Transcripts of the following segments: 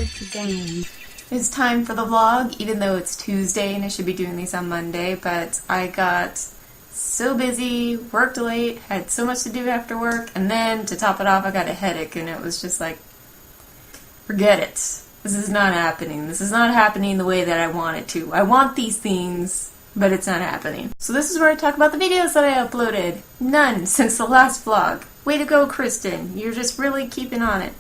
It's time for the vlog, even though it's Tuesday and I should be doing these on Monday, but I got so busy, worked late, had so much to do after work, and then to top it off I got a headache and it was just like, forget it. This is not happening. This is not happening the way that I want it to. I want these things, but it's not happening. So this is where I talk about the videos that I uploaded. None since the last vlog. Way to go, Kristen. You're just really keeping on it.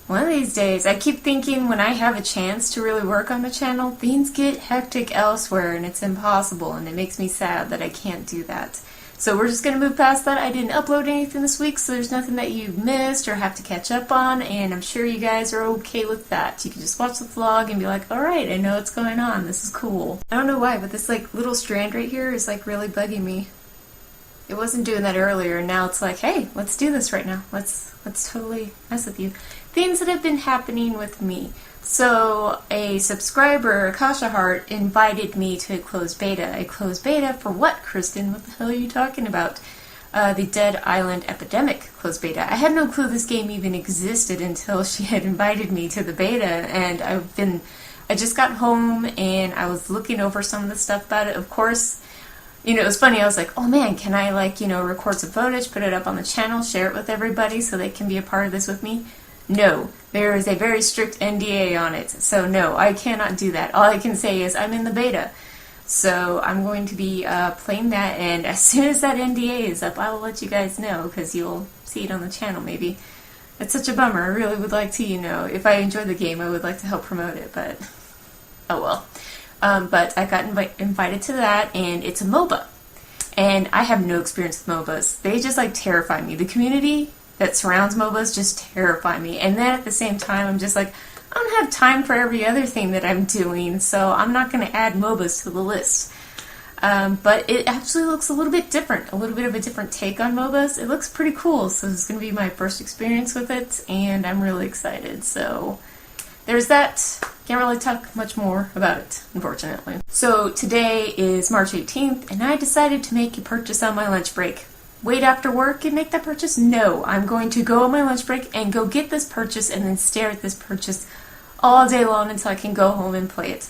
One of these days, I keep thinking when I have a chance to really work on the channel, things get hectic elsewhere and it's impossible, and it makes me sad that I can't do that. So we're just going to move past that. I didn't upload anything this week, so there's nothing that you've missed or have to catch up on, and I'm sure you guys are okay with that. You can just watch the vlog and be like, alright, I know what's going on, this is cool. I don't know why, but this like little strand right here is like really bugging me. It wasn't doing that earlier, and now it's like, hey, let's do this right now. Let's totally mess with you. Things that have been happening with me. So a subscriber, Akasha Heart, invited me to a closed beta. A closed beta for what, Kristen? What the hell are you talking about? The Dead Island Epidemic closed beta. I had no clue this game even existed until she had invited me to the beta, and I just got home and I was looking over some of the stuff about it. Of course, you know, it was funny. I was like, oh man, can I like, you know, record some footage, put it up on the channel, share it with everybody so they can be a part of this with me? No, there is a very strict NDA on it, so no, I cannot do that. All I can say is I'm in the beta. So I'm going to be playing that, and as soon as that NDA is up, I will let you guys know, because you'll see it on the channel maybe. It's such a bummer. I really would like to, you know, if I enjoy the game, I would like to help promote it, but oh well. But I got invited to that, and it's a MOBA. And I have no experience with MOBAs. They just like terrify me. The community that surrounds MOBAs just terrify me. And then at the same time, I'm just like, I don't have time for every other thing that I'm doing, so I'm not going to add MOBAs to the list. But it actually looks a little bit different, a little bit of a different take on MOBAs. It looks pretty cool, so it's going to be my first experience with it, and I'm really excited. So there's that. Can't really talk much more about it, unfortunately. So today is March 18th, and I decided to make a purchase on my lunch break. Wait after work and make that purchase? No, I'm going to go on my lunch break and go get this purchase and then stare at this purchase all day long until I can go home and play it.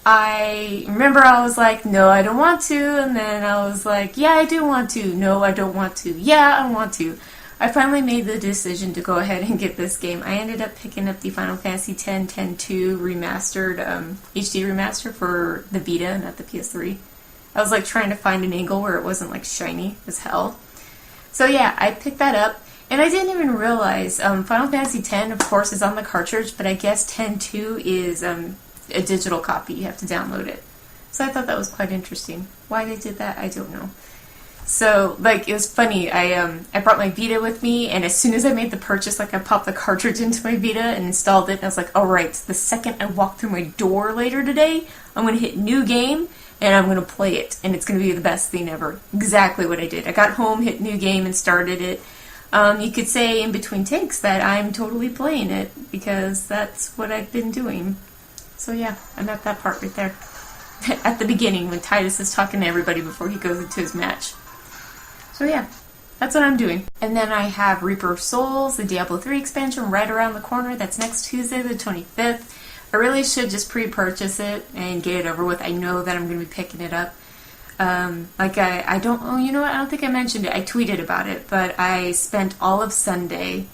I remember I was like, no, I don't want to, and then I was like, yeah, I do want to. No, I don't want to. Yeah, I want to. I finally made the decision to go ahead and get this game. I ended up picking up the Final Fantasy X 10-2 remastered, HD remaster for the Vita, not the PS3. I was like trying to find an angle where it wasn't like shiny as hell. So yeah, I picked that up, and I didn't even realize Final Fantasy X, of course, is on the cartridge, but I guess 10-2 is a digital copy. You have to download it. So I thought that was quite interesting. Why they did that, I don't know. So, like, it was funny. I brought my Vita with me, and as soon as I made the purchase, like, I popped the cartridge into my Vita and installed it, and I was like, alright, the second I walk through my door later today, I'm going to hit new game, and I'm going to play it, and it's going to be the best thing ever. Exactly what I did. I got home, hit new game, and started it. You could say in between takes that I'm totally playing it, because that's what I've been doing. So yeah, I'm at that part right there. At the beginning, when Titus is talking to everybody before he goes into his match. So yeah, that's what I'm doing. And then I have Reaper of Souls, the Diablo 3 expansion, right around the corner. That's next Tuesday, the 25th. I really should just pre-purchase it and get it over with. I know that I'm going to be picking it up. I don't think I mentioned it. I tweeted about it, but I spent all of Sunday.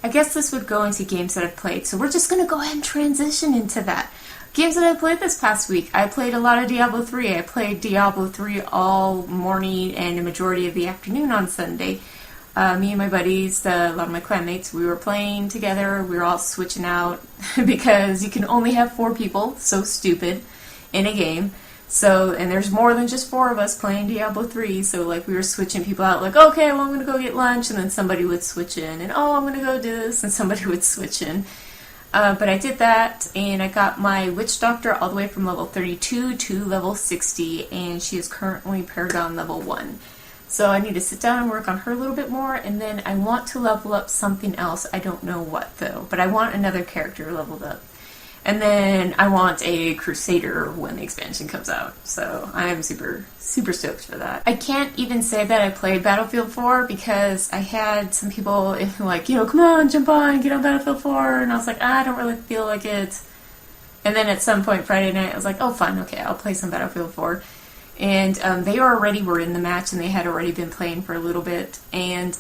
I guess this would go into games that I've played, so we're just going to go ahead and transition into that. Games that I played this past week. I played a lot of Diablo 3. I played Diablo 3 all morning and a majority of the afternoon on Sunday. Me and my buddies, a lot of my clanmates, we were playing together. We were all switching out because you can only have 4 people, so stupid, in a game. So, and there's more than just 4 of us playing Diablo 3, so like we were switching people out, like, okay, well I'm going to go get lunch, and then somebody would switch in, and oh, I'm going to go do this, and somebody would switch in. But I did that, and I got my Witch Doctor all the way from level 32 to level 60, and she is currently Paragon level 1. So I need to sit down and work on her a little bit more, and then I want to level up something else. I don't know what, though, but I want another character leveled up. And then I want a Crusader when the expansion comes out. So I'm super, super stoked for that. I can't even say that I played Battlefield 4 because I had some people like, come on, jump on, get on Battlefield 4. And I was like, I don't really feel like it. And then at some point Friday night, I was like, oh, fine, okay, I'll play some Battlefield 4. And they already were in the match, and they had already been playing for a little bit. And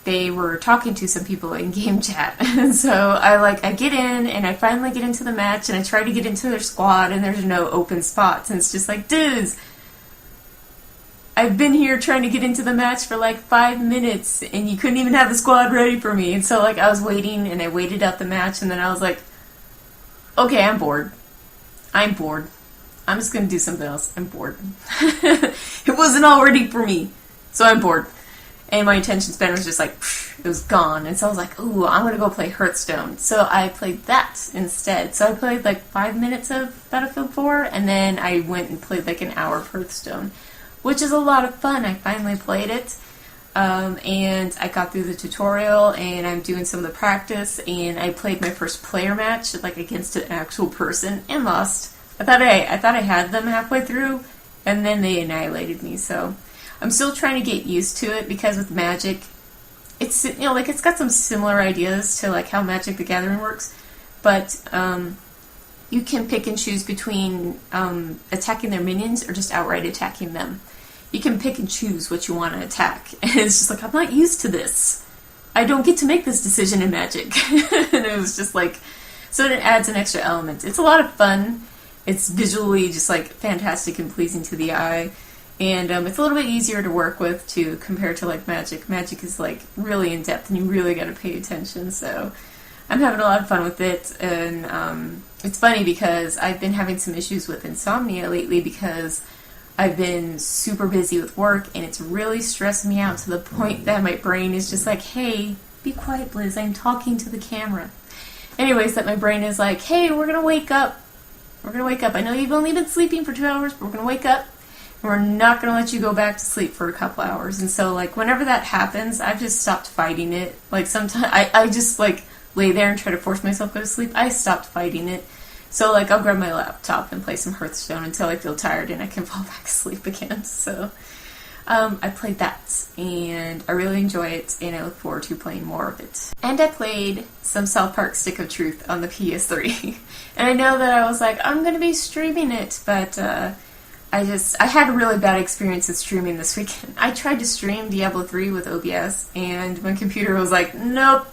they were talking to some people in game chat. And so I get in, and I finally get into the match, and I try to get into their squad, and there's no open spots. And it's just like, dudes, I've been here trying to get into the match for like 5 minutes, and you couldn't even have the squad ready for me. And so I was waiting, and I waited out the match, and then I was like, okay, I'm bored. I'm just going to do something else. I'm bored. It wasn't all ready for me, so I'm bored. And my attention span was just like, it was gone. And so I was like, ooh, I'm going to go play Hearthstone. So I played that instead. So I played like 5 minutes of Battlefield 4, and then I went and played like an hour of Hearthstone, which is a lot of fun. I finally played it. And I got through the tutorial, and I'm doing some of the practice, and I played my first player match, like against an actual person, and lost. I thought I had them halfway through, and then they annihilated me, so I'm still trying to get used to it, because with Magic, it's, it's got some similar ideas to like how Magic the Gathering works, but, you can pick and choose between, attacking their minions or just outright attacking them. You can pick and choose what you want to attack. And it's just like, I'm not used to this. I don't get to make this decision in Magic. And it was just like, so it adds an extra element. It's a lot of fun. It's visually just like fantastic and pleasing to the eye. And it's a little bit easier to work with too, compared to like Magic. Magic is like really in depth, and you really got to pay attention. So I'm having a lot of fun with it. And it's funny because I've been having some issues with insomnia lately, because I've been super busy with work, and it's really stressing me out to the point that my brain is just like, hey, be quiet, Bliz, I'm talking to the camera. Anyways, that my brain is like, hey, we're going to wake up. We're going to wake up. I know you've only been sleeping for 2 hours, but we're going to wake up, and we're not going to let you go back to sleep for a couple hours. And so, like, whenever that happens, I've just stopped fighting it. Like, sometimes I just, like, lay there and try to force myself to go to sleep. I stopped fighting it. So, like, I'll grab my laptop and play some Hearthstone until I feel tired and I can fall back asleep again. So, I played that, and I really enjoy it, and I look forward to playing more of it. And I played some South Park Stick of Truth on the PS3. And I know that I was like, I'm going to be streaming it, but I had a really bad experience with streaming this weekend. I tried to stream Diablo 3 with OBS, and my computer was like, nope.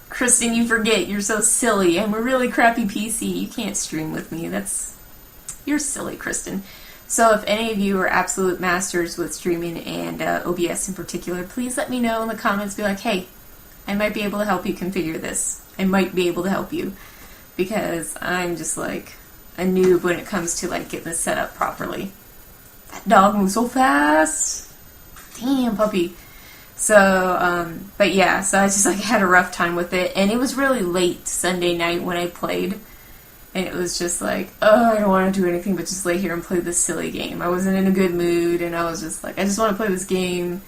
Kristen, you forget, you're so silly. I'm a really crappy PC. You can't stream with me. You're silly, Kristen. So if any of you are absolute masters with streaming and OBS in particular, please let me know in the comments. Be like, hey, I might be able to help you configure this. I might be able to help you. Because I'm just like a noob when it comes to like getting this set up properly. That dog moves so fast. Damn, puppy. So, but yeah, so I just like had a rough time with it, and it was really late Sunday night when I played, and it was just like, oh, I don't want to do anything but just lay here and play this silly game. I wasn't in a good mood, and I was just like, I just want to play this game.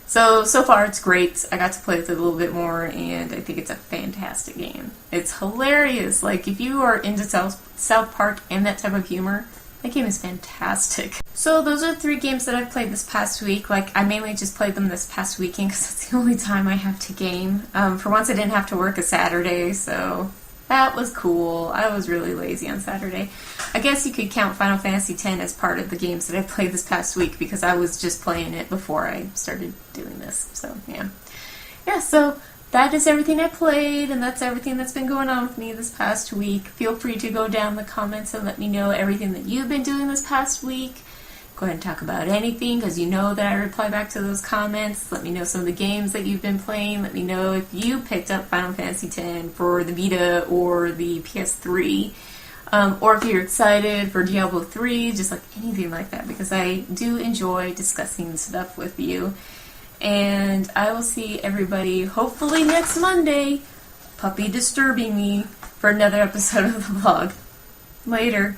So far it's great. I got to play with it a little bit more, and I think it's a fantastic game. It's hilarious. Like, if you are into South Park and that type of humor, that game is fantastic. So those are 3 games that I've played this past week. Like, I mainly just played them this past weekend because it's the only time I have to game. For once, I didn't have to work a Saturday, so that was cool. I was really lazy on Saturday. I guess you could count Final Fantasy X as part of the games that I played this past week, because I was just playing it before I started doing this. So, yeah. Yeah, so that is everything I played, and that's everything that's been going on with me this past week. Feel free to go down in the comments and let me know everything that you've been doing this past week. Go ahead and talk about anything, because you know that I reply back to those comments. Let me know some of the games that you've been playing. Let me know if you picked up Final Fantasy X for the Vita or the PS3. Or if you're excited for Diablo 3, just like anything like that, because I do enjoy discussing stuff with you. And I will see everybody hopefully next Monday, puppy disturbing me, for another episode of the vlog. Later.